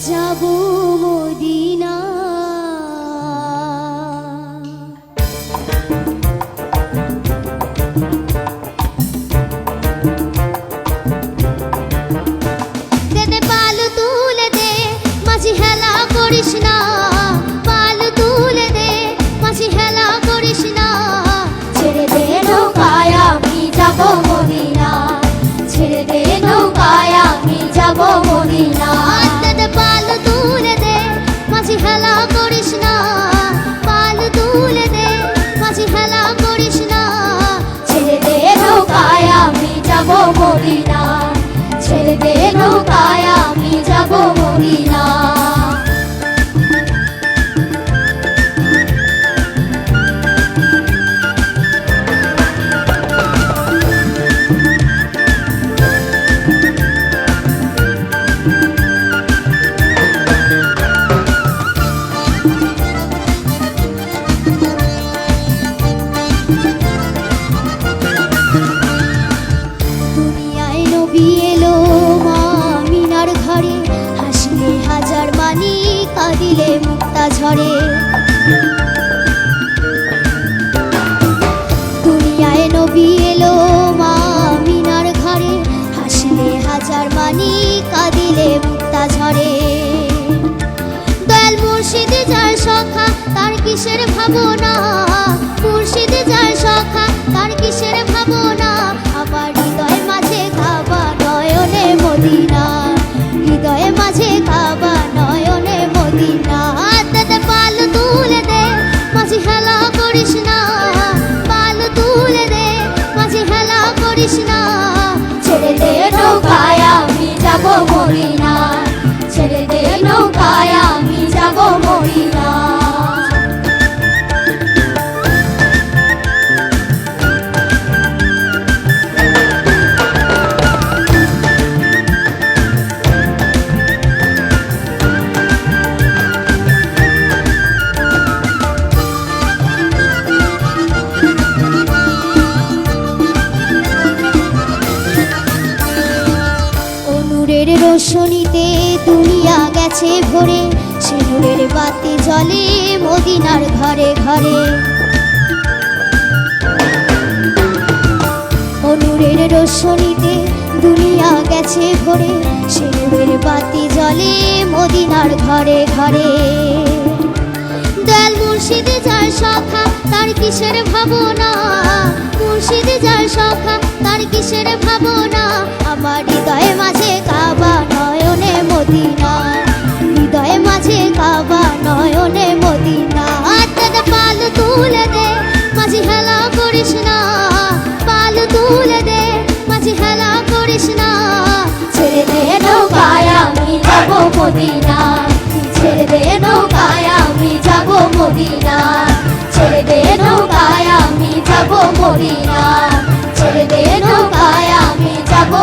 যাবো মদিনা। দে দে পাল তুলে দে, মাঝি হেলা করিস না। পাল তুলে দে, মাঝি হেলা করিস না। ছেড়ে দে নৌকায় আমি যাবো মদিনা। ছেড়ে দে নৌকায় আমি যাবো মদিনা। দে দে পাল তুলে দে, মাঝি হেলা করিস না। পাল তুলে দে, মাঝি হেলা করিস না। ছেড়ে দে নৌকায় আমি যাবো মদিনা। ছেড়ে দে নৌকায় আমি যাবো মদিনা। দুনিয়ায় নবী এলো মা মিনার ঘরে, হাসলে হাজার মানি কাঁদিলে মুক্তা ঝরে। দুনিয়ায় নবী এলো মা মিনার ঘরে, হাসলে হাজার মানি কাঁদিলে মুক্তা ঝরে। দয়াল মুর্শিদ যার সখা তার কিসের ভাবনা। মুর্শিদ যার সখা তার কিসের ভাবনা। আমার হৃদয় মাঝে কাবা নয়নে মদিনা। হৃদয়ে মাঝে কাবা নয়নে মদিনা। দে পাল তুলে দে, মাঝি হেলা করিস না। পাল তুলে দে, মাঝি হেলা করিস না। ছেড়ে দে নৌকায় আমি যাবো মদিনা। ছেড়ে দে নৌকায় আমি যাবো মদিনা। নূরের রোশনীতে দুনিয়া গেছে ভরে, সে নূরের বাতি জ্বলে মদিনার ঘরে ঘরে। ও নূরের রোশনীতে দুনিয়া গেছে ভরে, সে নূরের বাতি জ্বলে মদিনার ঘরে ঘরে। দয়াল মুর্শিদ যার সখা তার কিসের ভাবনা। মুর্শিদ যার সখা তার কিসের ভাবনা। আমার হৃদয়ে মাঝে কাবা নয়নে মদিনা। হৃদয়ে মাঝে কাবা নয়নে মদিনা। দে পাল তুলে দে, মাঝি হেলা করিস না। পাল তুলে দে, মাঝি হেলা করিস না। ছেড়ে দে নৌকায় আমি যাবো মদিনা। ছেড়ে দে নৌকায় আমি যাবো মদিনা। ছেড়ে দে নৌকায় আমি যাবো মদিনা। ছেড়ে দে নৌকায় আমি যাবো।